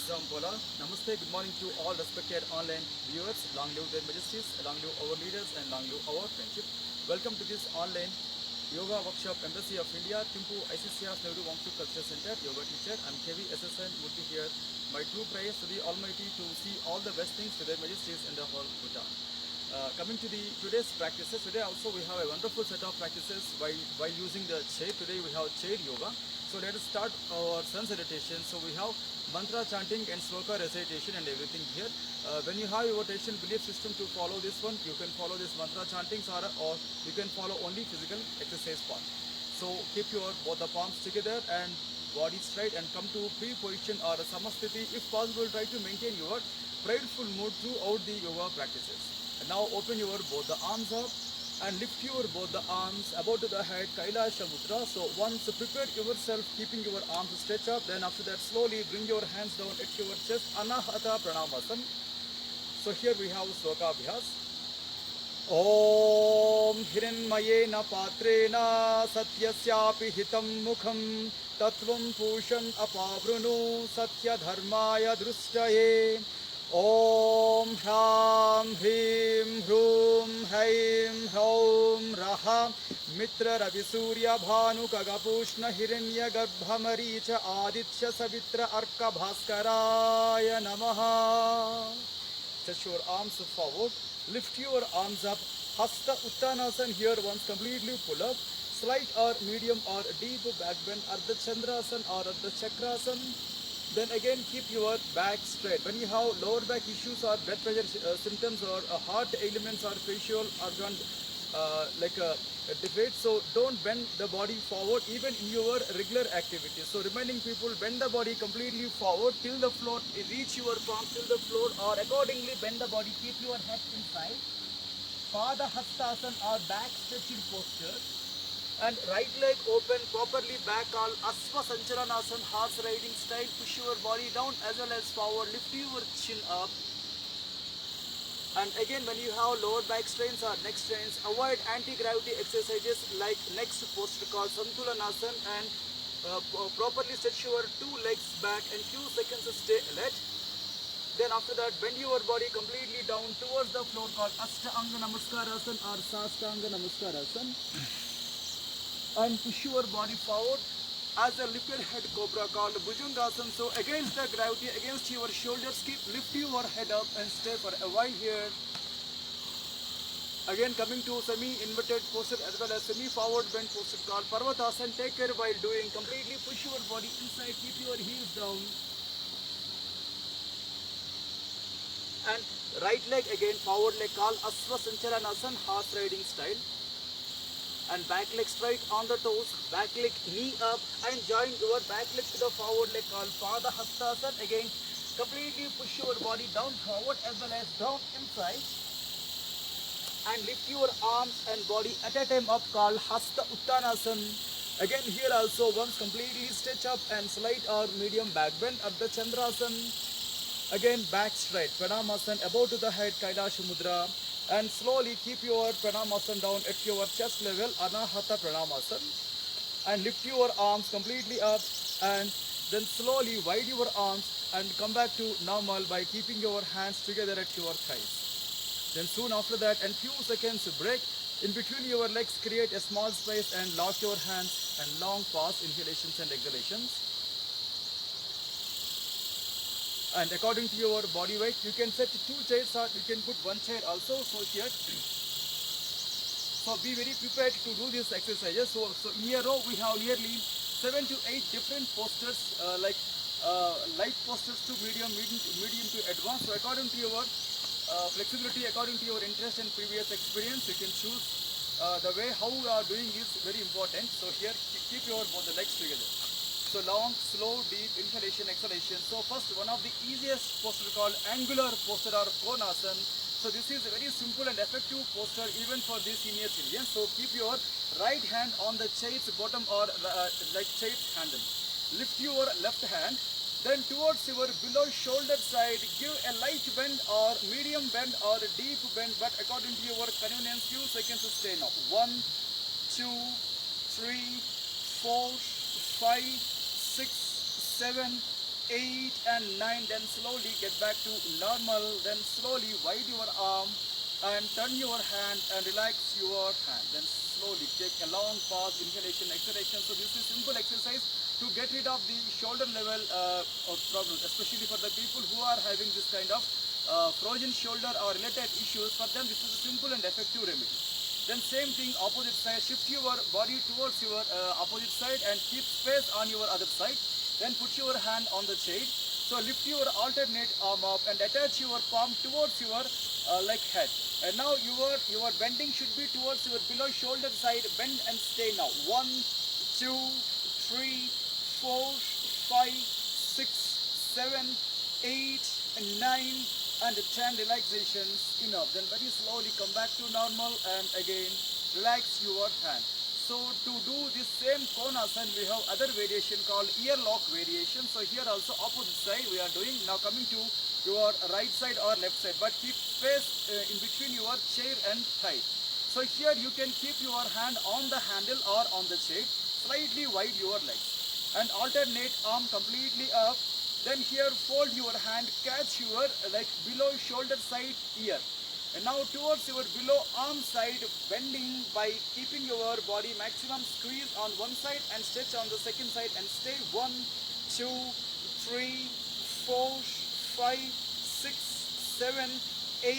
Zambola. Namaste, good morning to all respected online viewers. Long live their majesties, long live our leaders, and long live our friendship. Welcome to this online yoga workshop, Embassy of India, Timpu ICCR Nehru Wangchuk Culture Center, yoga teacher. I'm KV SSN Murthy here. My true prayers to the Almighty to see all the best things to their majesties in the whole Bhutan. Coming to the today's practices, today also we have a wonderful set of practices by using the chair. Today we have chair yoga. So let us start our sun salutation. So we have mantra chanting and sloka recitation and everything here. When you have your Tibetan belief system to follow this one, you can follow this mantra chanting or you can follow only physical exercise part. So keep your both the palms together and body straight and come to pre-position or samasthiti. If possible, try to maintain your prideful mood throughout the yoga practices. And now open your both the arms up and lift your both the arms above to the head, Kailasha Mudra. So once prepare yourself, keeping your arms stretched up, then after that slowly bring your hands down at your chest, Anahata Pranamasana. So here we have Sloka Abhyas. Om Hiranmayena Patrena Satyasyapi Hitam Mukham Tatvam Pushan Apavrunu Satya Dharmaya Drustaye. Om Hram Hrim Hrum Haim Hraum Raha Mitra Ravisurya Bhanu Kagapushna Hiranya Garbhamaricha Aditya Savitra Arka Bhaskaraya Namaha. Stretch your arms forward, lift your arms up, Hasta Uttanasana here once completely pull up, slight or medium or deep back bend, Ardha Chandrasana or Ardha Chakrasana. Then again keep your back straight. When you have lower back issues or blood pressure symptoms or heart ailments or facial organ defect, so don't bend the body forward even in your regular activities. So reminding people, bend the body completely forward till the floor, reach your palms till the floor, or accordingly bend the body, keep your head inside. Pada Hastasana or back stretching posture. And right leg open properly back, all Asva Sanchalanasana, horse riding style. Push your body down as well as forward, lift your chin up. And again, when you have lower back strains or neck strains, avoid anti-gravity exercises like next posture called Santulanasana, and properly stretch your two legs back and few seconds stay alert. Then after that, bend your body completely down towards the floor called Ashtanga Namaskarasana or Sastanga Namaskarasana. And push your body forward as a lifted head cobra called Bhujangasana. So against the gravity, against your shoulders, lift your head up and stay for a while here. Again coming to semi-inverted posture as well as semi-forward bend posture called Parvatasana. Take care while doing. Completely push your body inside, keep your heels down. And right leg again, forward leg called Asva Sanchalanasana, horse riding style. And back leg straight on the toes, back leg knee up, and join your back leg to the forward leg called Pada Hastasana. Again, completely push your body down forward as well as down inside. And lift your arms and body at a time up called Hasta Uttanasana. Again here also once completely stretch up and slight or medium back bend at the Chandrasana. Again back straight, Pranamasana above to the head, Kailasha Mudra. And slowly keep your Pranamasana down at your chest level, Anahata Pranamasana. And lift your arms completely up and then slowly wide your arms and come back to normal by keeping your hands together at your thighs. Then soon after that, and few seconds break. In between your legs, create a small space and lock your hands and long pause, inhalations and exhalations. And according to your body weight, you can set 2 chairs or you can put 1 chair also. So here, so be very prepared to do these exercises. So in a row we have nearly 7 to 8 different postures, light postures to medium to advanced. So according to your flexibility, according to your interest and previous experience, you can choose the way how you are doing is very important. So here, keep your both the legs together. So long, slow, deep inhalation, exhalation. So first, one of the easiest posture called angular posture or Konasana. So this is a very simple and effective posture even for the senior citizens. So keep your right hand on the chair's bottom or like chair's handle. Lift your left hand, then towards your below shoulder side, give a light bend or medium bend or deep bend, but according to your convenience, few seconds stay now. 1, 2, 3, 4, 5, 6, 7, 8 and 9. Then slowly get back to normal. Then slowly wide your arm and turn your hand and relax your hand. Then slowly take a long pause, inhalation, exhalation. So this is simple exercise to get rid of the shoulder level of problems, especially for the people who are having this kind of frozen shoulder or related issues. For them, this is a simple and effective remedy. Then same thing, opposite side, shift your body towards your opposite side and keep space on your other side. Then put your hand on the chair. So lift your alternate arm up and attach your palm towards your like head. And now your bending should be towards your below shoulder side. Bend and stay now. 1, 2, 3, 4, 5, 6, 7, 8, and 9, and 10 relaxations enough. Then very slowly come back to normal and again relax your hand. So to do this same Konasana, we have other variation called ear lock variation. So here also opposite side we are doing. Now coming to your right side or left side, but keep space in between your chair and thigh. So here you can keep your hand on the handle or on the chair, slightly wide your legs and alternate arm completely up. Then here fold your hand, catch your like below shoulder side ear. And now towards your below arm side, bending by keeping your body maximum squeeze on one side and stretch on the second side and stay 1, 2, 3, 4, 5, 6, 7, 8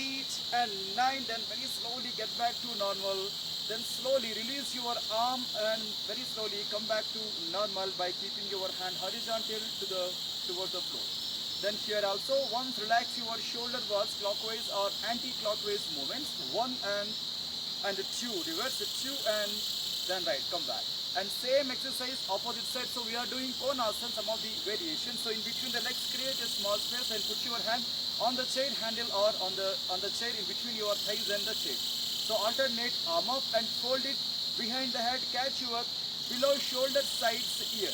and 9. Then very slowly get back to normal. Then slowly release your arm and very slowly come back to normal by keeping your hand horizontal towards the floor. Then here also once relax your shoulder blades clockwise or anti-clockwise movements. 1 and 2, reverse 2 and then right, come back. And same exercise opposite side. So we are doing Konasana, some of the variations. So in between the legs create a small space and put your hand on the chair handle or on the chair in between your thighs and the chair. So alternate arm up and fold it behind the head, catch your below shoulder sides ear.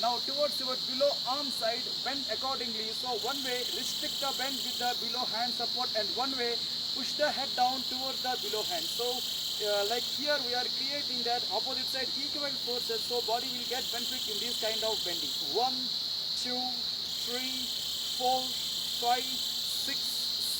Now towards your below arm side, bend accordingly. So one way restrict the bend with the below hand support and one way push the head down towards the below hand. So like here we are creating that opposite side equal forces, so body will get benefit in this kind of bending. 1, 2, 3, 4, 5, 6,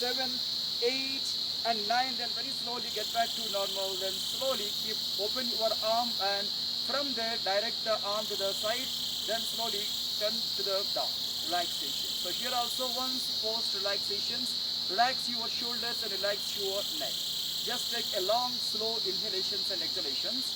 7, 8 and 9. Then very slowly get back to normal. Then slowly keep open your arm and from there direct the arm to the side. Then slowly turn to the down, relaxation. So here also once post relaxations, relax your shoulders and relax your neck. Just take a long slow inhalations and exhalations.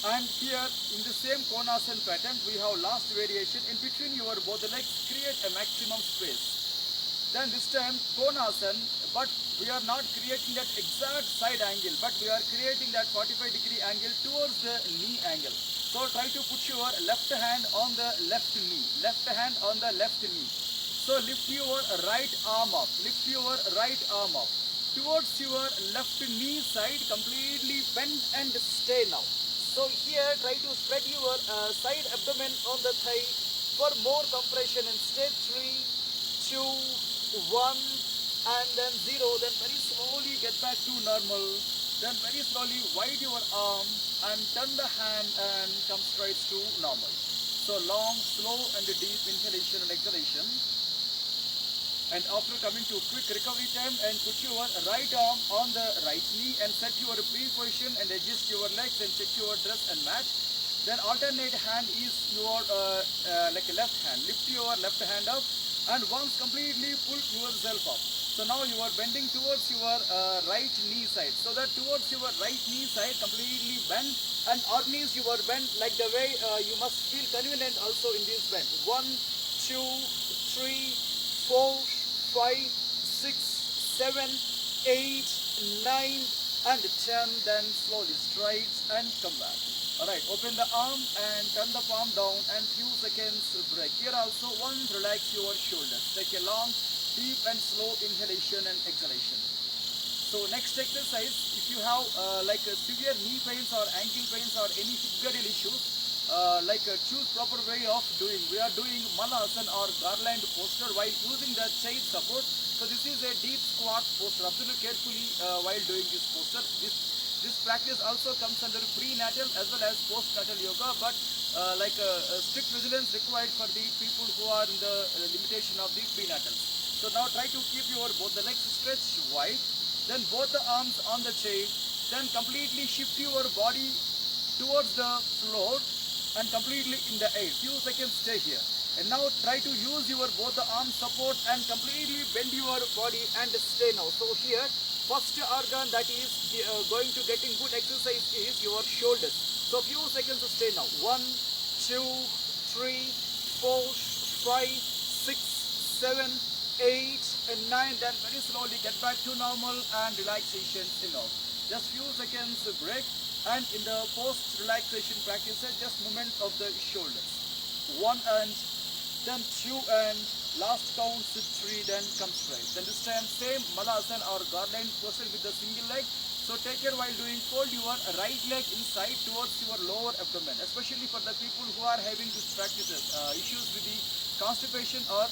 And here in the same Konasana pattern we have last variation. In between your both the legs create a maximum space. Then this time Konasana, but we are not creating that exact side angle, but we are creating that 45-degree angle towards the knee angle. So try to put your left hand on the left knee, left hand on the left knee. So lift your right arm up, lift your right arm up towards your left knee side, completely bend and stay now. So here try to spread your side abdomen on the thigh for more compression and stay 3, 2, 1 and then 0. Then very slowly get back to normal. Then very slowly wide your arm and turn the hand and come straight to normal. So long, slow and deep inhalation and exhalation. And after coming to quick recovery time, and put your right arm on the right knee and set your pre-position and adjust your legs and check your dress and match. Then alternate hand is your like a left hand. Lift your left hand up and once completely pull yourself up. So now you are bending towards your right knee side. So that towards your right knee side completely bend and organize your bend like the way you must feel convenient also in this bend. 1, 2, 3, 4, 5, 6, 7, 8, 9 and 10. Then slowly straight and come back. Alright, open the arm and turn the palm down and few seconds break. Here also once relax your shoulders. Take a long deep and slow inhalation and exhalation. So next exercise, if you have like severe knee pains or ankle pains or any hip girdle issues, choose proper way of doing. We are doing Malasana or garland posture while using the chair support. So this is a deep squat posture. Observe carefully while doing this posture. This practice also comes under prenatal as well as postnatal yoga, but strict vigilance required for the people who are in the limitation of the prenatal. So now try to keep your both the legs stretched wide, then both the arms on the chair, then completely shift your body towards the floor and completely in the air. Few seconds stay here. And now try to use your both the arm support and completely bend your body and stay now. So here, first organ that is going to getting good exercise is your shoulders. So few seconds stay now. 1, 2, 3, 4, 5, 6, 7, 8 and 9. Then very slowly get back to normal and relaxation enough. Just few seconds break, and in the post relaxation practice just movement of the shoulders. 1 and then 2 and last count 3, then come straight. Then this time same Malasana or garland posture with the single leg. So take care while doing, fold your right leg inside towards your lower abdomen, especially for the people who are having these practices, issues with the constipation or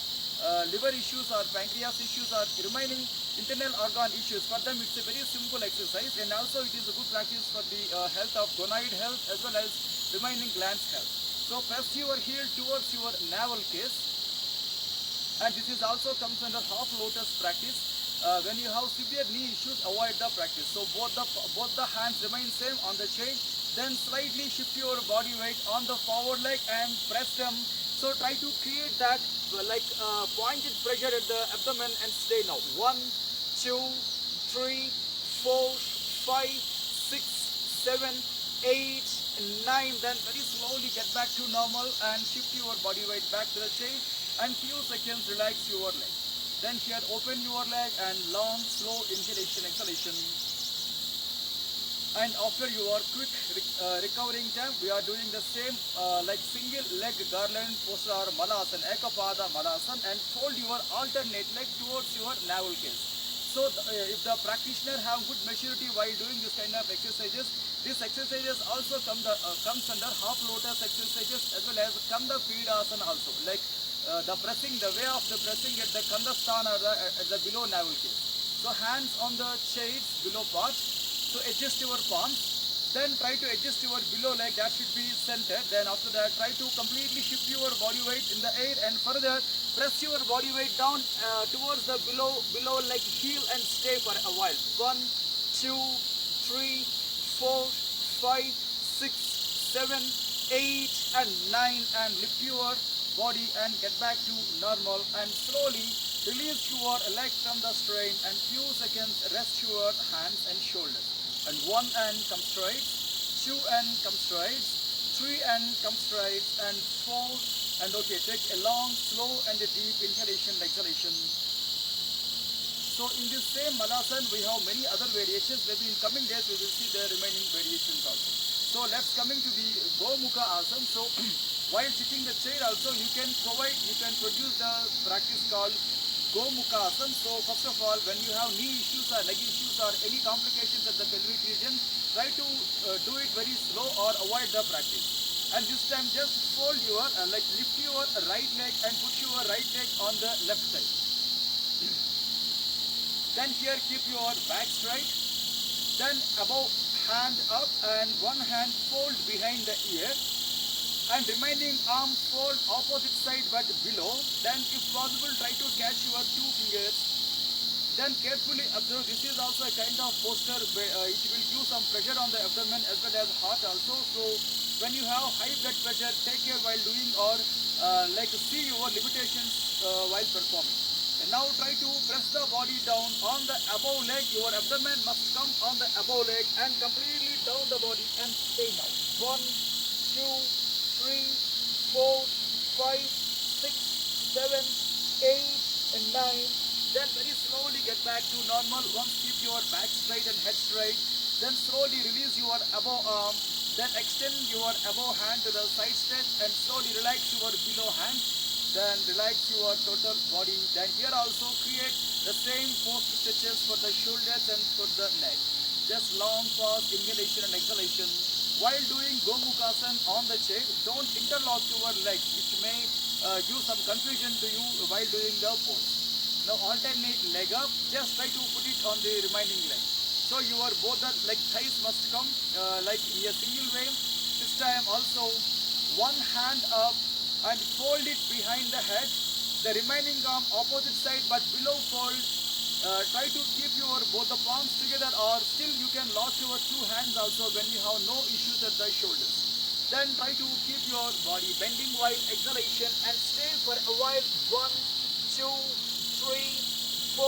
liver issues or pancreas issues or remaining internal organ issues. For them it's a very simple exercise, and also it is a good practice for the health of gonoid health as well as remaining glands health. So press your heel towards your navel case, and this is also comes under half lotus practice. When you have severe knee issues, avoid the practice. So both the hands remain same on the chain, then slightly shift your body weight on the forward leg and press them. So try to create that pointed pressure at the abdomen and stay now. 1, 2, 3, 4, 5, 6, 7, 8, 9. Then very slowly get back to normal and shift your body weight back to the chair, and few seconds relax your leg. Then here open your leg and long slow inhalation exhalation. And after your quick recovering time, we are doing the same single leg garland posture or Malasana, Ekapada Malasana, and fold your alternate leg towards your navel case. So if the practitioner have good maturity while doing this kind of exercises, these exercises also comes under half lotus exercises as well as Kanda Pidasana also, like the pressing, the way of the pressing at the Kanda Sthana or at the below navel case. So hands on the chairs below part. So adjust your palms, then try to adjust your below leg, that should be centered. Then after that try to completely shift your body weight in the air, and further press your body weight down towards the below leg heel and stay for a while. 1, 2, 3, 4, 5, 6, 7, 8 and 9, and lift your body and get back to normal, and slowly release your leg from the strain, and few seconds rest your hands and shoulders. And 1 and come straight, 2 and come straight, 3 and come straight, and 4 and okay, take a long, slow and a deep inhalation and exhalation. So in this same Malasana we have many other variations. Maybe in coming days we will see the remaining variations also. So let's coming to the Gomukha Asana. So while sitting the chair also you can produce the practice called Gomukha Asana. So first of all, when you have knee issues or leg issues or any complications at the pelvic region, try to do it very slow or avoid the practice. And this time just fold your lift your right leg and put your right leg on the left side. Then here keep your back straight. Then above hand up and one hand fold behind the ear, and remaining arm fold opposite side but below. Then if possible try to catch your 2 fingers. Then carefully observe, this is also a kind of posture, it will give some pressure on the abdomen as well as heart also. So when you have high blood pressure, take care while doing, or see your limitations while performing. And now try to press the body down on the above leg. Your abdomen must come on the above leg and completely down the body and stay now. 1, 2, 3, 4, 5, 6, 7, 8 and 9. Then very slowly get back to normal. Once keep your back straight and head straight. Then slowly release your above arm. Then extend your above hand to the side stretch and slowly relax your below hand. Then relax your total body. Then here also create the same 4 stretches for the shoulders and for the neck. Just long pause, inhalation and exhalation. While doing Gomukhasana on the chair, don't interlock your legs, which may give some confusion to you while doing the pose. Now alternate leg up, just try to put it on the remaining leg. So your both the leg thighs must come like in a single way. This time also 1, one hand up and fold it behind the head. The remaining arm opposite side but below fold. Try to keep your both the palms together, or still you can lock your two hands also when you have no issues at the shoulders. Then try to keep your body bending while exhalation and stay for a while. 1, 2, 3, 4,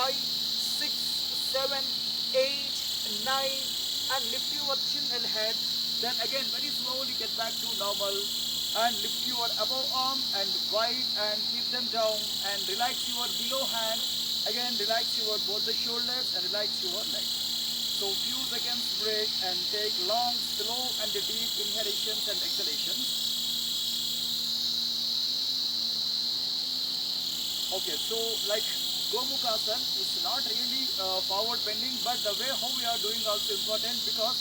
5, 6, 7, 8, 9, and lift your chin and head. Then again very slowly get back to normal and lift your above arm and wide and keep them down and relax your below hand. Again relax your both the shoulders and relax your legs. So few seconds break and take long, slow and deep inhalations and exhalations. Okay, so like Gomukhasana is not really forward bending, but the way how we are doing also important, because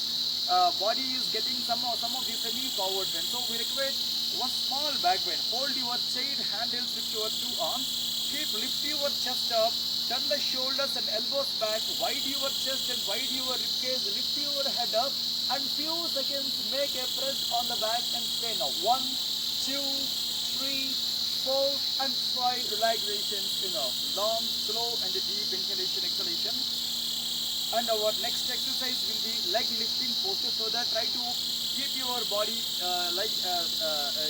body is getting some of the semi forward bend. So we require one small back bend. Hold your chair handles with your two arms. Lift your chest up, turn the shoulders and elbows back, wide your chest and wide your ribcage, lift your head up, and few seconds make a press on the back and stay now. 1, 2, 3, 4 and 5 relaxations enough. Long, slow and deep inhalation, exhalation. And our next exercise will be leg lifting posture, so that try to keep your body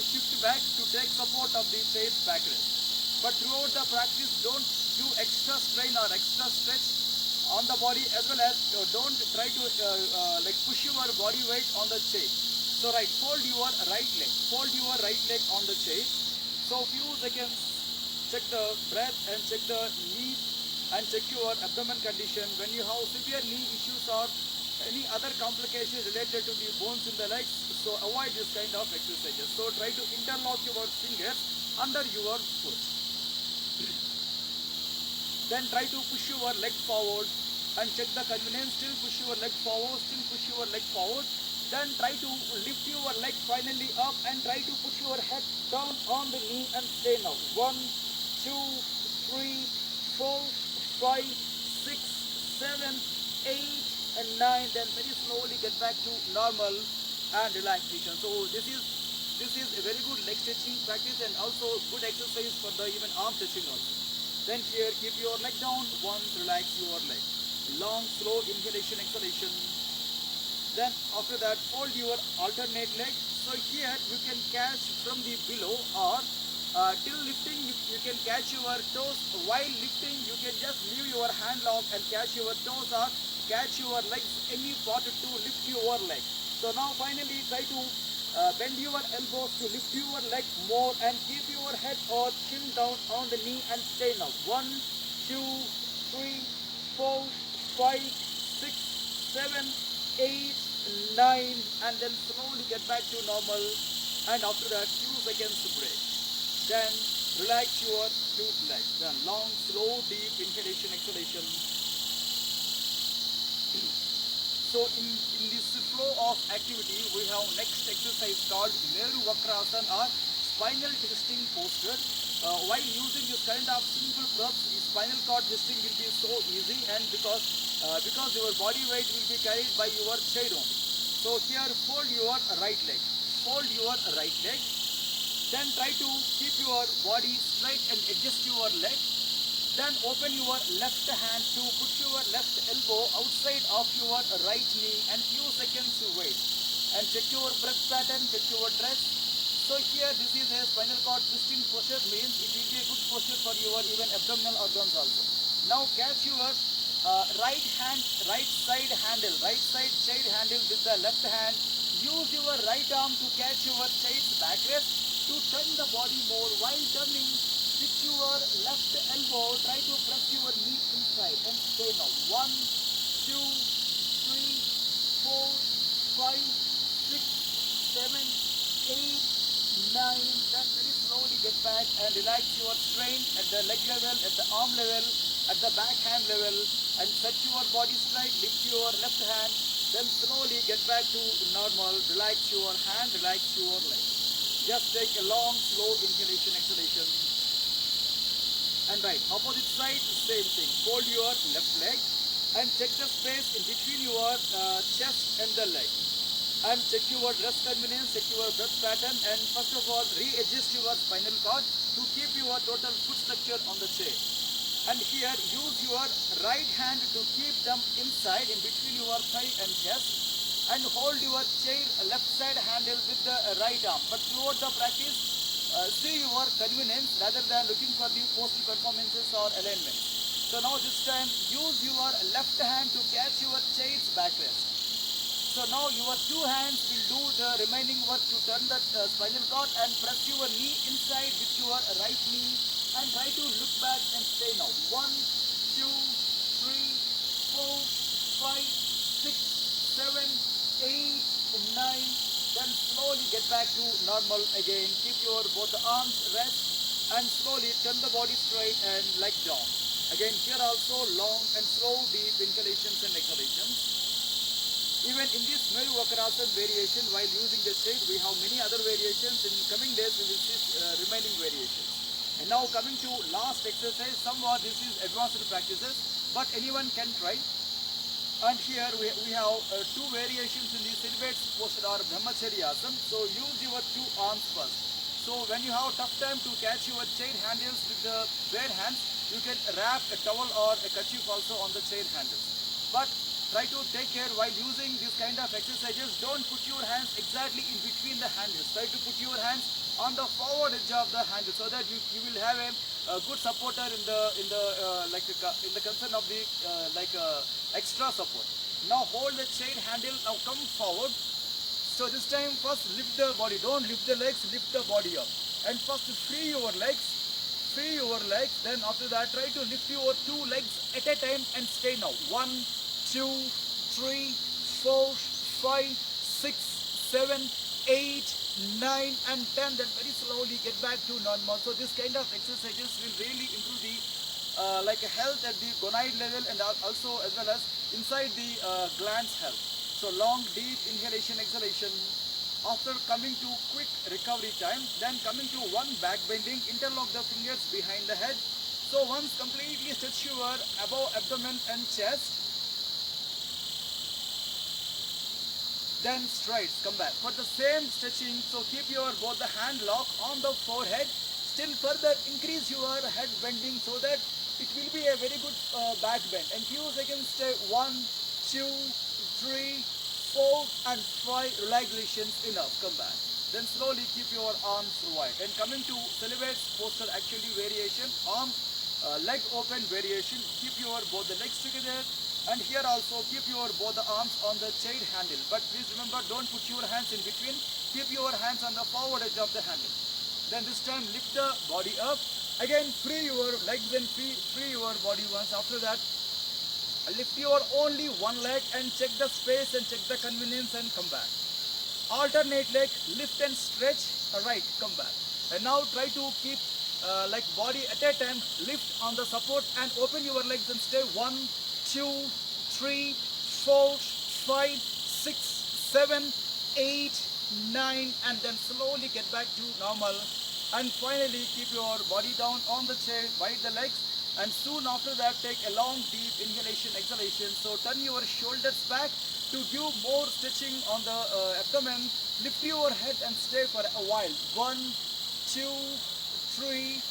shift back to take support of the face backrest. But throughout the practice, don't do extra strain or extra stretch on the body, as well as don't try to push your body weight on the chair. So right, fold your right leg on the chair. So few seconds, check the breath and check the knee and check your abdomen condition. When you have severe knee issues or any other complications related to the bones in the legs, so avoid this kind of exercises. So try to interlock your fingers under your foot. Then try to push your leg forward and check the convenience. Still push your leg forward, still push your leg forward. Then try to lift your leg finally up and try to put your head down on the knee and stay now. 1, 2, 3, 4, 5, 6, 7, 8 and 9. Then very slowly get back to normal and relaxation. So this is a very good leg stretching practice and also good exercise for the even arm stretching also. Then here keep your leg down, once relax your leg. Long, slow inhalation, exhalation. Then after that fold your alternate leg. So here you can catch from the below, or till lifting you can catch your toes. While lifting you can just leave your hand lock and catch your toes, or catch your legs, any part to lift your leg. So now finally try to bend your elbows to lift your leg more and keep your head or chin down on the knee and stay now. 1, 2, 3, 4, 5, 6, 7, 8, 9 and then slowly get back to normal, and after that few seconds break. Then relax your two legs. Then long, slow, deep inhalation, exhalation. So in this flow of activity, we have next exercise called Meru Vakrasana or spinal twisting posture. While using this kind of simple props, spinal cord twisting will be so easy, and because your body weight will be carried by your chair only. So here fold your right leg. Fold your right leg. Then try to keep your body straight and adjust your leg. Then open your left hand to put your left elbow outside of your right knee and few seconds wait. And check your breath pattern, check your dress. So here this is a spinal cord twisting posture, means it will be a good posture for your even abdominal organs also. Now catch your right side chair handle with the left hand. Use your right arm to catch your chair's backrest to turn the body more. While turning, with your left elbow, try to press your knee inside and stay now. 1, 2, 3, 4, 5, 6, 7, 8, 9. Then very slowly get back and relax your strain at the leg level, at the arm level, at the back hand level, and set your body straight. Lift your left hand. Then slowly get back to normal. Relax your hand, relax your leg. Just take a long, slow inhalation, exhalation. And right, opposite side, same thing. Fold your left leg and check the space in between your chest and the leg. and check your rest convenience, check your breath pattern, and first of all readjust your spinal cord to keep your total foot structure on the chair. And here use your right hand to keep them inside in between your thigh and chest, and hold your chair left side handle with the right arm. But throughout the practice, see your convenience rather than looking for the post performances or alignments. So now this time use your left hand to catch your chair's backrest. So now your two hands will do the remaining work to turn the spinal cord and press your knee inside with your right knee and try to look back and stay now. 1, 2, 3, 4, 5, 6, 7, 8, 9. Then slowly get back to normal again. Keep your both arms rest and slowly turn the body straight and leg down. Again here also long and slow deep inhalations and exhalations. Even in this Meru Vakrasana variation, while using the chair, we have many other variations. In coming days, we will see remaining variations. And now coming to last exercise, somewhat this is advanced practices, but anyone can try. And here we have two variations in the silhouette posture or Brahmacharya asana. So use your two arms first. So when you have tough time to catch your chair handles with the bare hands, you can wrap a towel or a kerchief also on the chair handles. But try to take care while using this kind of exercises. Don't put your hands exactly in between the handles. Try to put your hands on the forward edge of the handle so that you will have a good supporter in the concern of the extra support. Now hold the chair handle. Now come forward. So this time first lift the body. Don't lift the legs. Lift the body up. And first free your legs. Free your legs. Then after that try to lift your two legs at a time and stay now. 1, 2, 3, 4, 5, 6, 7, 8, 9 and 10. Then very slowly get back to normal. So this kind of exercises will really improve the health at the gonad level and also as well as inside the glands health. So long deep inhalation exhalation. After coming to quick recovery time, then coming to one back bending, interlock the fingers behind the head. So once completely stretch your above abdomen and chest. Then straight, come back. For the same stretching, so keep your both the hand lock on the forehead. Still further increase your head bending so that it will be a very good back bend. And few seconds stay 1, 2, 3, 4 and 5 relaxations enough. Come back. Then slowly keep your arms wide. And coming to silhouette posture actually variation, arm leg open variation. Keep your both the legs together. And here also keep your both the arms on the chair handle. But please remember, don't put your hands in between. Keep your hands on the forward edge of the handle. Then this time lift the body up. Again free your legs and free your body once. After that lift your only one leg and check the space and check the convenience and come back. Alternate leg, lift and stretch. Right, come back. And now try to keep body at a time. Lift on the support and open your legs and stay 1, 2, 3, 4, 5, 6, 7, 8, 9 and then slowly get back to normal. And finally keep your body down on the chair, wide the legs and soon after that take a long deep inhalation exhalation. So turn your shoulders back to give more stretching on the abdomen. Lift your head and stay for a while. 1, 2, 3,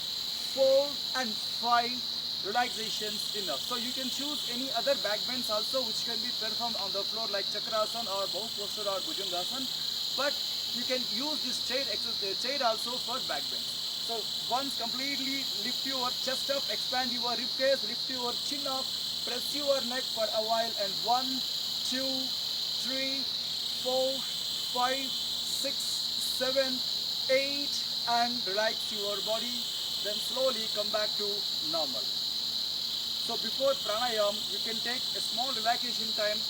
4 and 5. Relaxations enough. So you can choose any other back bends also which can be performed on the floor like Chakrasana or Bahu posture or Bhujangasana. But you can use this chair exercise, chair also for back bends. So once completely lift your chest up, expand your rib cage, lift your chin up, press your neck for a while and 1, 2, 3, 4, 5, 6, 7, 8 and relax your body. Then slowly come back to normal. So before pranayam, you can take a small relaxation time.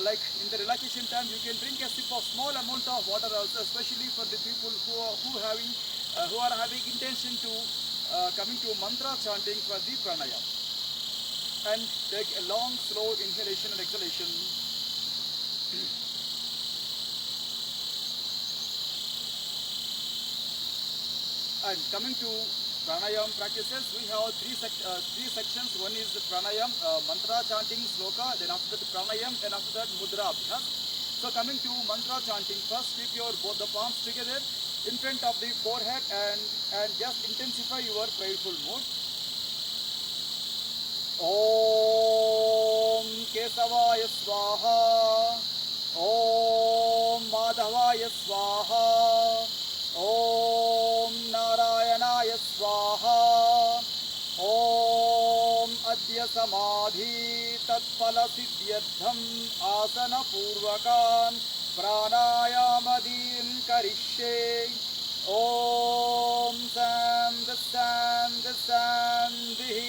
Like in the relaxation time, you can drink a sip of small amount of water also, especially for the people who are having intention to coming to mantra chanting for the pranayam. And take a long, slow inhalation and exhalation. And coming to pranayam practices, we have three sections. One is the pranayam, mantra chanting, sloka, then after that pranayam, and after that mudra abhyas. So So coming to mantra chanting, first keep your both the palms together in front of the forehead and just intensify your prayerful mood. Om Kesavaya Swaha, Om Madhavaya Swaha, Om Narayanaya Swaha, Om Adya Samadhi Tatpala Siddhyartham Asana Purvakan Pranayamadin Karishye. Om Sandhi Sandhi Sandhi.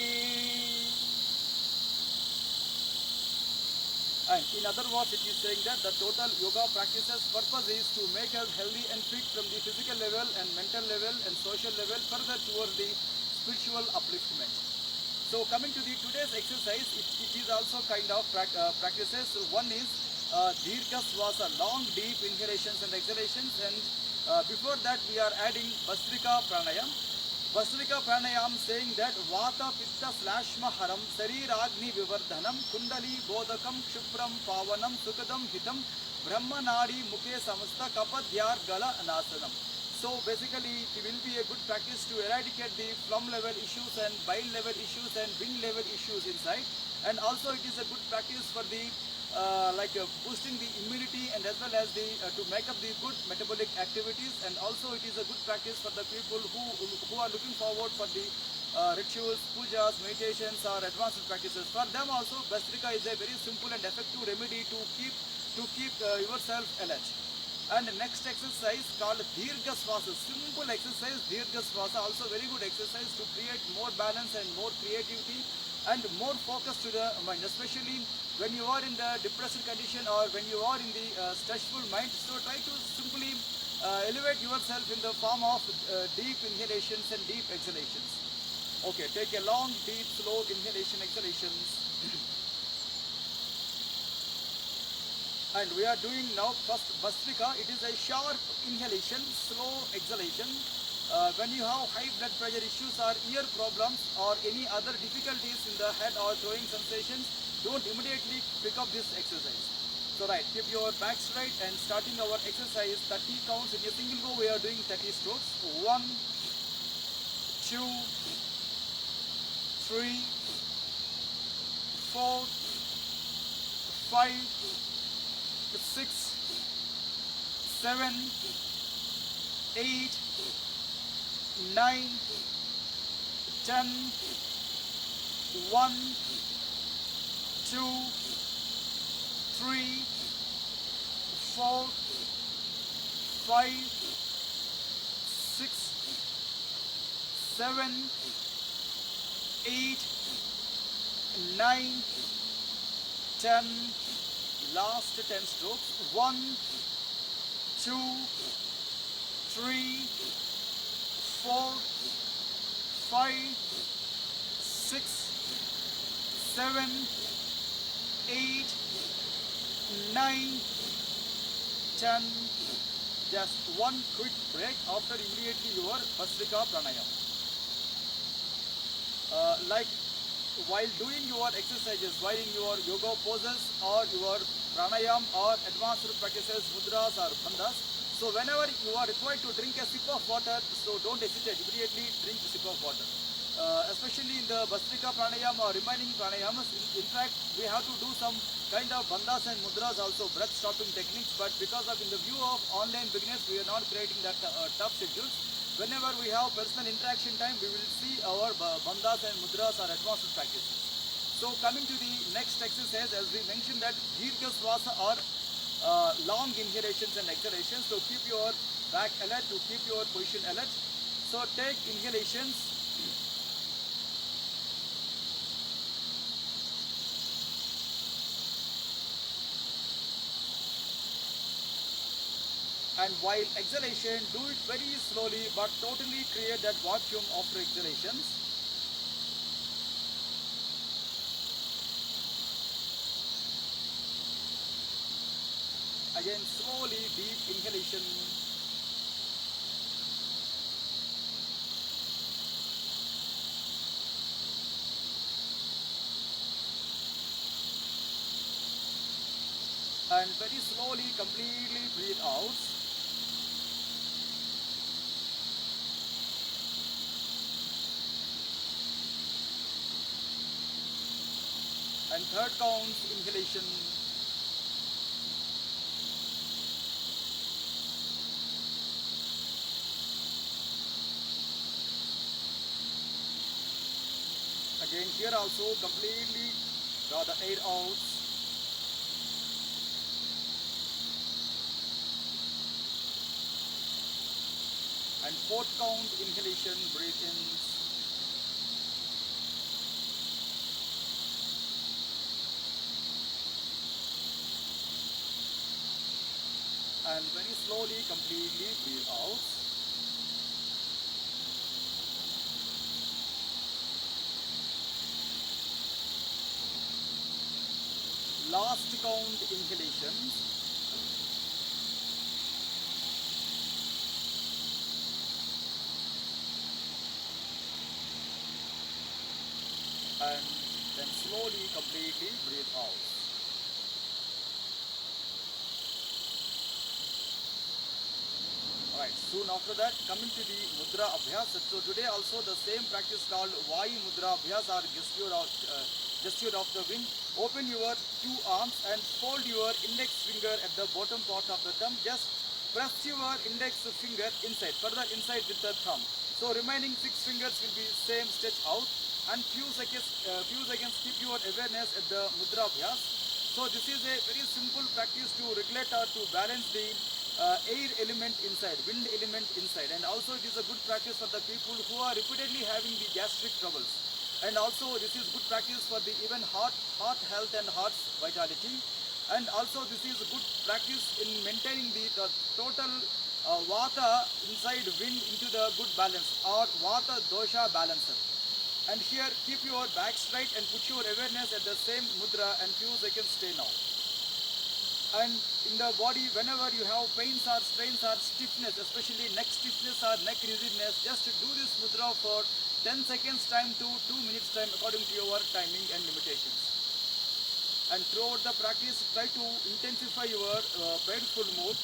And in other words, it is saying that the total yoga practice's purpose is to make us healthy and fit from the physical level and mental level and social level further towards the spiritual upliftment. So coming to the today's exercise, it is also kind of practices. One is Dirgha Swasa, long deep inhalations and exhalations, and before that we are adding Bhastrika Pranayam. Bhastrika Pranayam saying that Vata Pitta Slashma Haram Sariragni Vivardhanam Kundali Bodhakam Kshipram Pavanam Sukadam Hitam Brahma Nadi Mukhe Samasta Kapadhyar Gala Anasanam. So basically it will be a good practice to eradicate the phlegm level issues and bile level issues and wind level issues inside, and also it is a good practice for the boosting the immunity and as well as the to make up the good metabolic activities, and also it is a good practice for the people who are looking forward for the rituals, pujas, meditations or advanced practices. For them also Bhastrika is a very simple and effective remedy to keep yourself alert. And the next exercise called Dirgha Swasa, simple exercise. Dirgha Swasa also very good exercise to create more balance and more creativity and more focus to the mind, especially when you are in the depressed condition or when you are in the stressful mind. So try to simply elevate yourself in the form of deep inhalations and deep exhalations. Okay, take a long, deep, slow inhalation, exhalations. And we are doing now first Bhastrika. It is a sharp inhalation, slow exhalation. When you have high blood pressure issues or ear problems or any other difficulties in the head or throwing sensations, don't immediately pick up this exercise. So right, keep your back straight and starting our exercise 30 counts in a single go. We are doing 30 strokes. 1, 2, 3, 4, 5, 6, 7, 8, 9, 10, 1, 2, 3, 4, 5, 6, 7, 8, 9, 10. Last 10 strokes. 1, 2, 3, 4, 5, 6, 7, 8, 9, 10. Just one quick break after immediately your Bhastrika Pranayam. Like while doing your exercises, while in your yoga poses or your pranayam or advanced practices, mudras or bandhas, so whenever you are required to drink a sip of water, so don't hesitate, immediately drink a sip of water. Especially in the Bhastrika Pranayam or remaining pranayamas, in fact we have to do some kind of bandhas and mudras also, breath stopping techniques, but because of in the view of online beginners we are not creating that tough schedules. Whenever we have personal interaction time, we will see our bandhas and mudras or advanced practices. So coming to the next exercise, as we mentioned that Dirgha Swasa or long inhalations and exhalations. So keep your back alert, to keep your position alert. So take inhalations. And while exhalation, do it very slowly but totally create that vacuum after exhalations. Again, slowly deep inhalation. And very slowly, completely breathe out. And third count, inhalation. Again here also completely draw the air out. And fourth count, inhalation, breathe in. And very slowly, completely breathe out. Last count, inhalation. And then slowly, completely breathe out. Alright, soon after that, coming to the Mudra Abhyas. So today also the same practice called Vayu Mudra Abhyas or gesture of the wind. Open your two arms and fold your index finger at the bottom part of the thumb. Just press your index finger inside, further inside with the thumb. So remaining 6 fingers will be same stretch out, and few seconds keep your awareness at the Mudra Abhyas. So this is a very simple practice to regulate or to balance the air element inside, wind element inside, and also it is a good practice for the people who are repeatedly having the gastric troubles. And also this is good practice for the even heart health and heart vitality. And also this is a good practice in maintaining the total vata inside wind into the good balance or vata dosha balancer. And here keep your back straight and put your awareness at the same mudra and few seconds stay now. And in the body, whenever you have pains or strains or stiffness, especially neck stiffness or neck rigidness, just do this mudra for 10 seconds time to 2 minutes time according to your timing and limitations. And throughout the practice, try to intensify your mindful mood.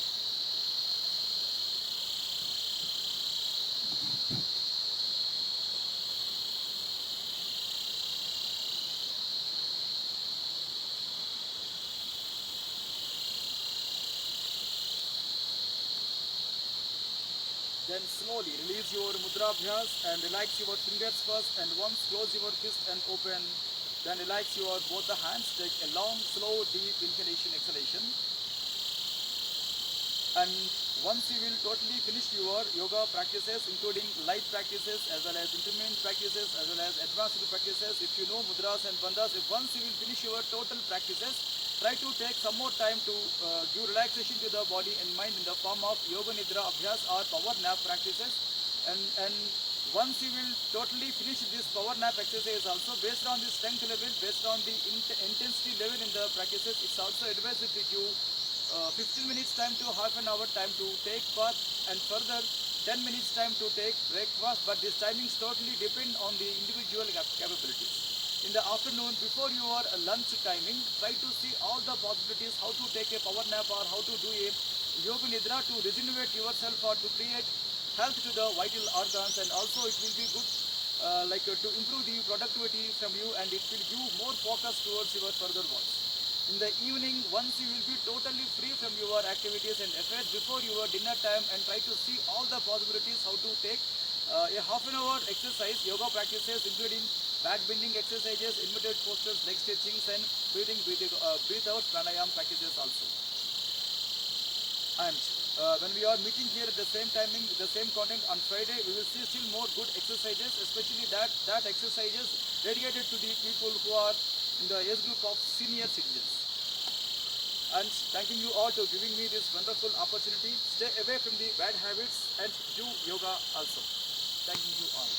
Then slowly release your mudra abhyas and relax your fingers first, and once close your fist and open. Then relax your both the hands, take a long, slow, deep inhalation, exhalation. And once you will totally finish your yoga practices, including light practices as well as intermittent practices as well as advanced practices, if you know mudras and bandhas, if once you will finish your total practices, try to take some more time to give relaxation to the body and mind in the form of yoga nidra abhyas or power nap practices. And once you will totally finish this power nap exercise also, based on the strength level, based on the intensity level in the practices, it's also advised to give 15 minutes time to half an hour time to take bath, and further 10 minutes time to take breakfast, but this timings totally depend on the individual capabilities. In the afternoon before your lunch timing, try to see all the possibilities how to take a power nap or how to do a yoga nidra to regenerate yourself or to create health to the vital organs, and also it will be good to improve the productivity from you, and it will give more focus towards your further works. In the evening, once you will be totally free from your activities and affairs before your dinner time, and try to see all the possibilities how to take a half an hour exercise, yoga practices including back bending exercises, inverted postures, leg stretchings, and breathe out pranayam practices also. And when we are meeting here at the same timing, the same content on Friday, we will see still more good exercises, especially that exercises dedicated to the people who are in the age group of senior citizens. And thanking you all to giving me this wonderful opportunity. Stay away from the bad habits and do yoga also. Thanking you all.